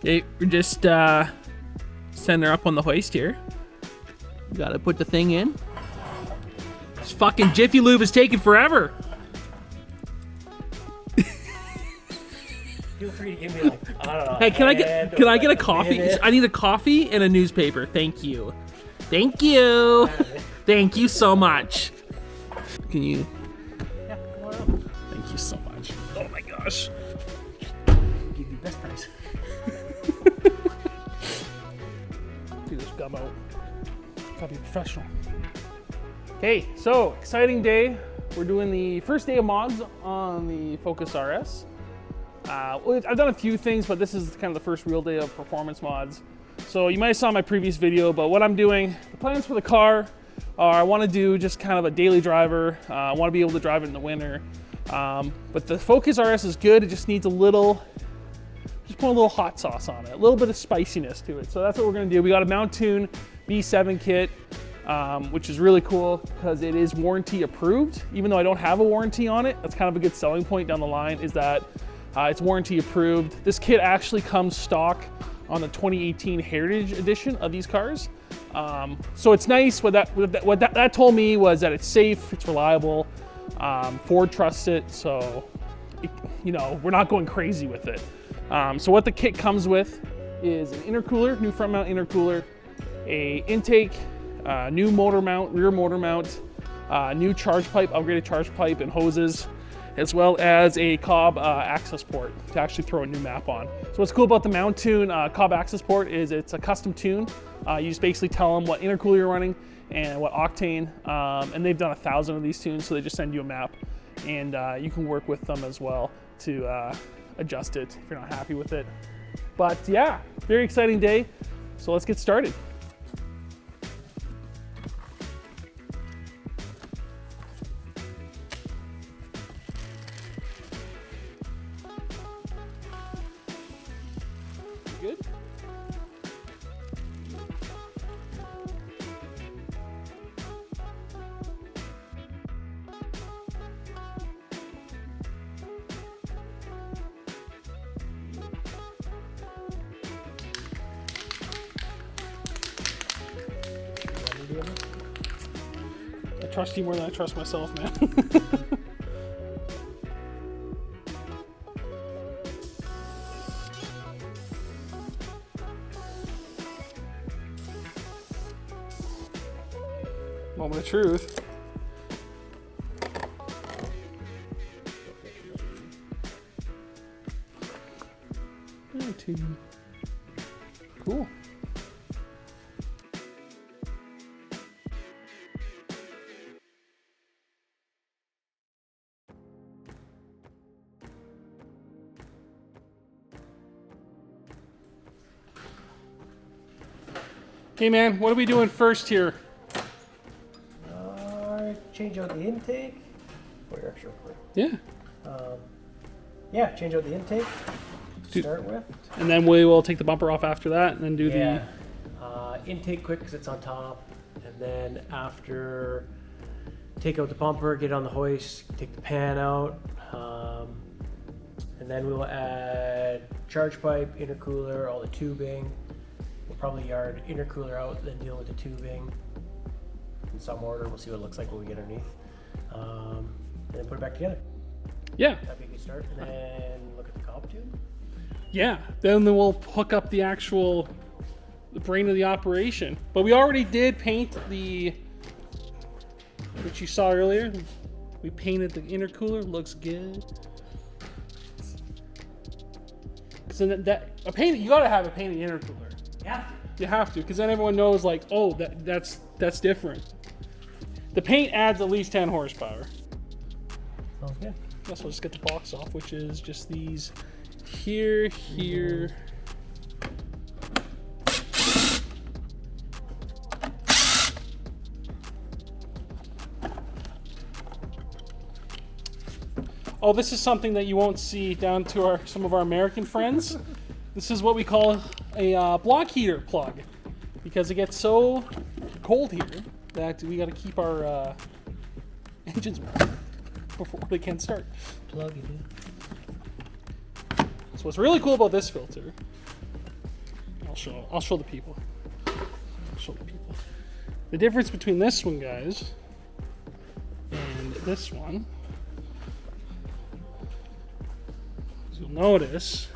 Okay, we're just setting her up on the hoist here. We gotta put the thing in. This fucking Jiffy Lube is taking forever. Feel free to give me like, I don't know. Hey, can I get a coffee? Minute. I need a coffee and a newspaper. Thank you. Thank you. Thank you so much. Can you? Yeah, come on up. Thank you so much. Oh my gosh. Give you best price. Do this gum out. Gotta be professional. Okay, so exciting day. We're doing the first day of mods on the Focus RS. I've done a few things, but this is kind of the first real day of performance mods. So you might have saw my previous video, but what I'm doing, the plans for the car are I want to do just kind of a daily driver. I want to be able to drive it in the winter. But the Focus RS is good. It just needs a little, just put a little hot sauce on it, a little bit of spiciness to it. So that's what we're going to do. We got a Mountune B7 kit, which is really cool because it is warranty approved. Even though I don't have a warranty on it, that's kind of a good selling point down the line is that it's warranty approved. This kit actually comes stock on the 2018 Heritage Edition of these cars. So it's nice. What that told me was that it's safe, it's reliable. Ford trusts it, so we're not going crazy with it. So what the kit comes with is an intercooler, new front mount intercooler, a intake, new motor mount, rear motor mount, new charge pipe, upgraded charge pipe and hoses, as well as a Cobb access port to actually throw a new map on. So what's cool about the Mountune Cobb access port is it's a custom tune. You just basically tell them what intercooler you're running and what octane, and they've done 1,000 of these tunes, so they just send you a map, and you can work with them as well to adjust it if you're not happy with it. But yeah, very exciting day, so let's get started. Good. I trust you more than I trust myself, man. Moment of truth. Cool. Okay, man, what are we doing first here? Change out the intake. For your extra quick. Yeah. Yeah, change out the intake. To start with. And then we will take the bumper off after that, and then do the intake quick because it's on top, and then after take out the bumper, get it on the hoist, take the pan out, and then we'll add charge pipe, intercooler, all the tubing. We'll probably yard intercooler out, then deal with the tubing in some order. We'll see what it looks like when we get underneath, and then put it back together. Yeah. That'd be a good start. And then look at the Cobb tube. Yeah. Then we'll hook up the brain of the operation. But we already did paint which you saw earlier. We painted the intercooler. Looks good. So you gotta have a painted intercooler. Yeah. You have to, because then everyone knows, like, oh, that's different. The paint adds at least 10 horsepower. Okay. Let's just get the box off, which is just these here. Oh, this is something that you won't see down to some of our American friends. This is what we call a block heater plug, because it gets so cold here that we got to keep our engines warm before they can start. Plug it in. So what's really cool about this filter I'll show the people. The difference between this one, guys, and this one, as you'll notice,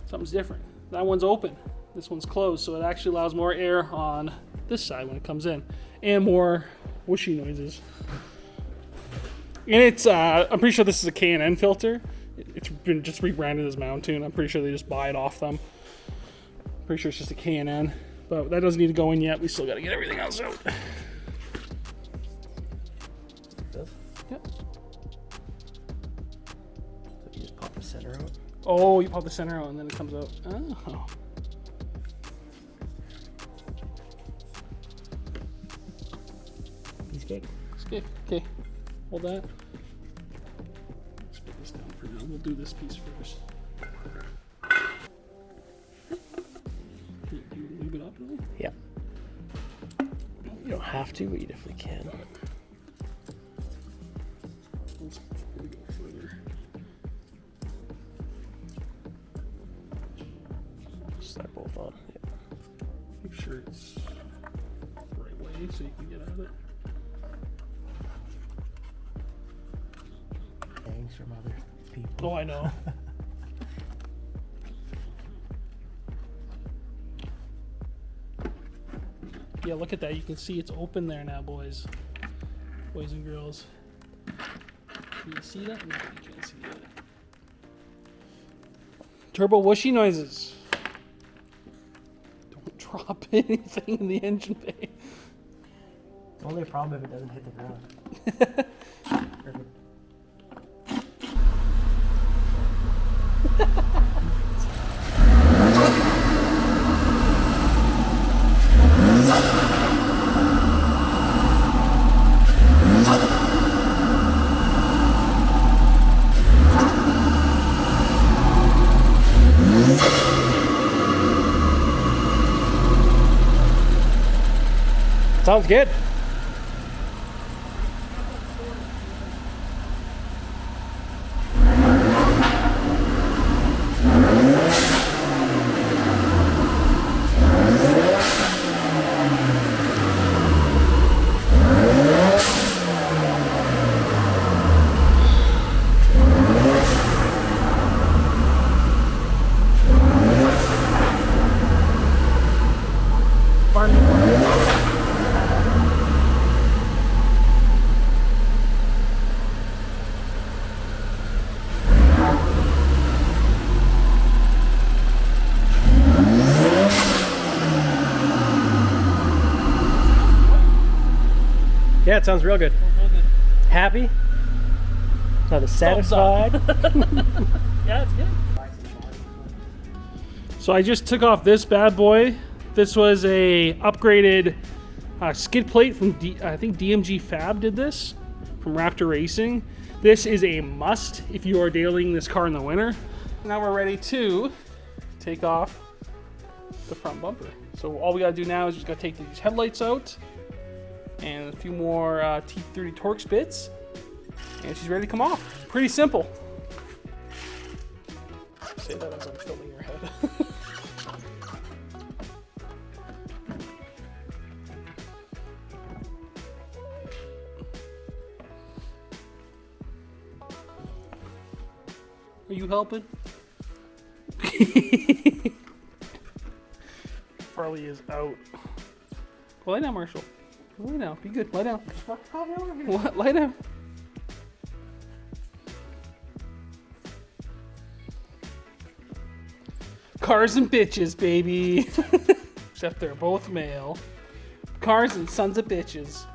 something's different. That one's open. This one's closed, so it actually allows more air on this side when it comes in, and more whooshy noises. And it's, I'm pretty sure this is a K&N filter. It's been just rebranded as Mountune. I'm pretty sure they just buy it off them. Pretty sure it's just a K&N, but that doesn't need to go in yet. We still got to get everything else out. This? Yep. So you just pop the center out. Oh, you pop the center out and then it comes out. Oh. Piece cake. Okay. Okay. Hold that. Let's put this down for now. We'll do this piece first. Can you lube it up a little? Yeah. You don't have to, but you definitely can. Let's go further. Slide both on. Yeah. Make sure it's the right way so you can get at it. Thanks from other people. Oh, I know. Yeah, look at that. You can see it's open there now, boys. Boys and girls. Can you see that? No, you can't see that. Turbo whooshy noises. Don't drop anything in the engine bay. It's only a problem if it doesn't hit the ground. Sounds good. Yeah, it sounds real good. Happy? Not satisfied? Yeah, it's good. So I just took off this bad boy. This was a upgraded skid plate from I think DMG Fab did this from Raptor Racing. This is a must if you are detailing this car in the winter. Now we're ready to take off the front bumper. So all we gotta do now is just gotta take these headlights out and a few more T30 Torx bits, and she's ready to come off. Pretty simple. Say that as I'm filming your head. Are you helping? Farley is out. Well, lie down, Marshall. Lie down. Be good. Lie down. What? Lie down. Cars and bitches, baby. Except they're both male. Cars and sons of bitches.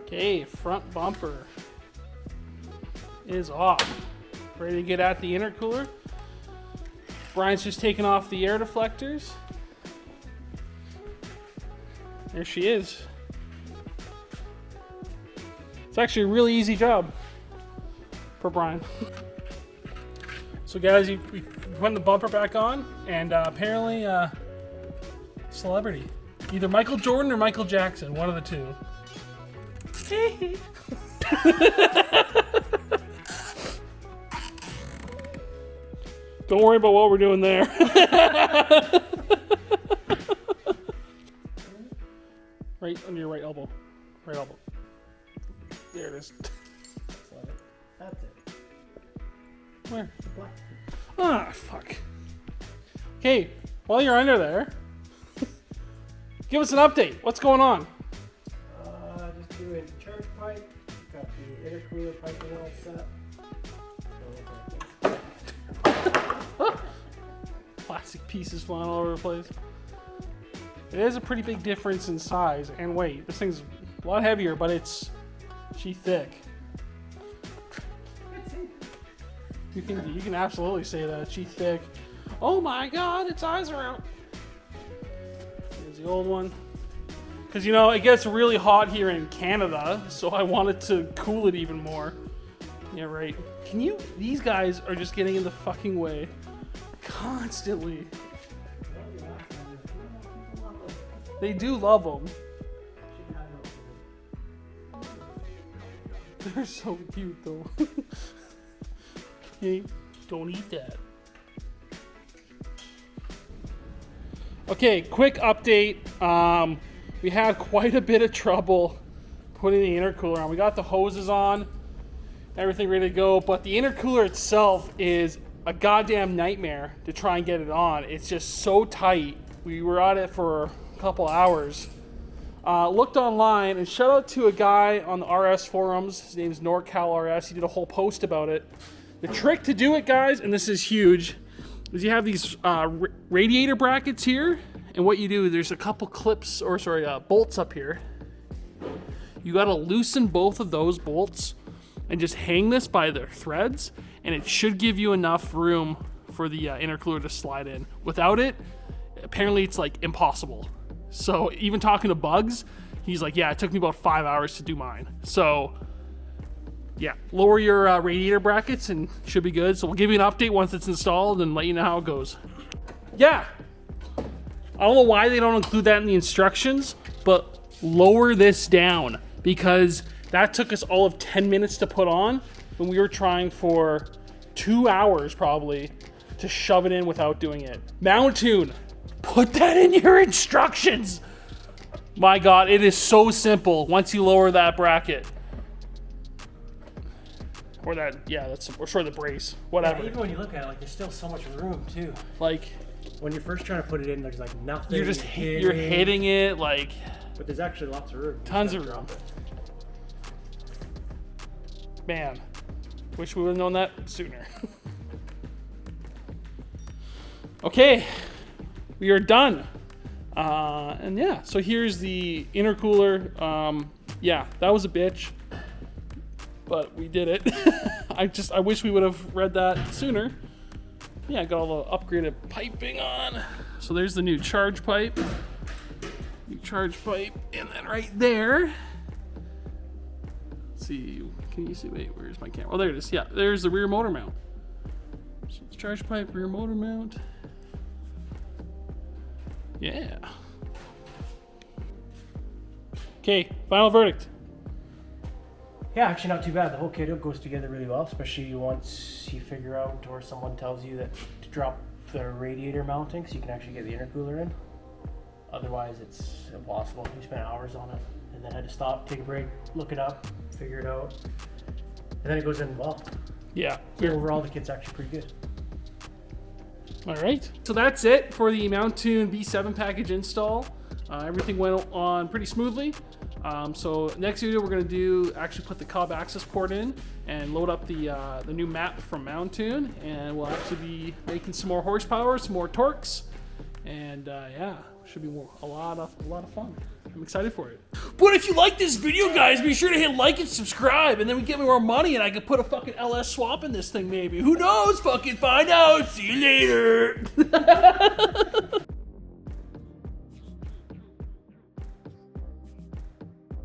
Okay, front bumper is off. Ready to get at the intercooler. Brian's just taking off the air deflectors. There she is. It's actually a really easy job for Brian. So guys, we put the bumper back on, and apparently celebrity. Either Michael Jordan or Michael Jackson, one of the two. Don't worry about what we're doing there. Right under your right elbow. Right elbow. There it is. That's it. Where? Ah, fuck. Okay, while you're under there, give us an update. What's going on? Just doing charge pipe. Got the intercooler piping all set. Plastic pieces flying all over the place. It is a pretty big difference in size and weight. This thing's a lot heavier, but she's thick. You can absolutely say that. She's thick. Oh my god, its eyes are out. Here's the old one. Because, you know, it gets really hot here in Canada, so I wanted to cool it even more. Yeah, right. These guys are just getting in the fucking way. Constantly. They do love them. They're so cute, though. Hey, don't eat that. Okay, quick update. We had quite a bit of trouble putting the intercooler on. We got the hoses on, everything ready to go, but the intercooler itself is a goddamn nightmare to try and get it on. It's just so tight. We were at it for a couple hours. Looked online, and shout out to a guy on the RS forums. His name's NorCal RS. He did a whole post about it. The trick to do it, guys, and this is huge, is you have these radiator brackets here, and what you do, there's a couple clips, or sorry, bolts up here. You gotta loosen both of those bolts and just hang this by their threads, and it should give you enough room for the intercooler to slide in. Without it, apparently it's like impossible. So even talking to Bugs, he's like, yeah, it took me about 5 hours to do mine. So yeah, lower your radiator brackets and should be good. So we'll give you an update once it's installed and let you know how it goes. Yeah, I don't know why they don't include that in the instructions, but lower this down, because that took us all of 10 minutes to put on when we were trying for 2 hours probably to shove it in without doing it. Mountune, put that in your instructions. My God, it is so simple once you lower that bracket. Or that, yeah, or sort of the brace, whatever. Yeah, even when you look at it, like, there's still so much room too. Like, when you're first trying to put it in, there's like nothing. You're just hitting it, like. But there's actually lots of room. Tons of room. Man, wish we would have known that sooner. Okay, we are done. And yeah, so here's the intercooler. Yeah, that was a bitch, but we did it. I wish we would have read that sooner. Yeah, got all the upgraded piping on. So there's the new charge pipe. New charge pipe, and then right there. Let's see, can you see? Wait, where's my camera? Oh, there it is. Yeah, there's the rear motor mount. So it's charge pipe, rear motor mount. Yeah. Okay, final verdict. Yeah, actually not too bad. The whole kit goes together really well, especially once you figure out, or someone tells you that to drop the radiator mounting so you can actually get the intercooler in. Otherwise, it's impossible. We spent hours on it and then had to stop, take a break, look it up, figure it out. And then it goes in well. Yeah. So overall, the kit's actually pretty good. All right. So that's it for the Mountune B7 package install. Everything went on pretty smoothly. So next video we're going to do actually put the cob access port in and load up the new map from Mountune, and we'll actually be making some more horsepower, some more torques, and yeah, should be a lot of fun. I'm excited for it. But if you like this video, guys, be sure to hit like and subscribe, and then we get me more money and I can put a fucking LS swap in this thing maybe. Who knows? Fucking find out. See you later.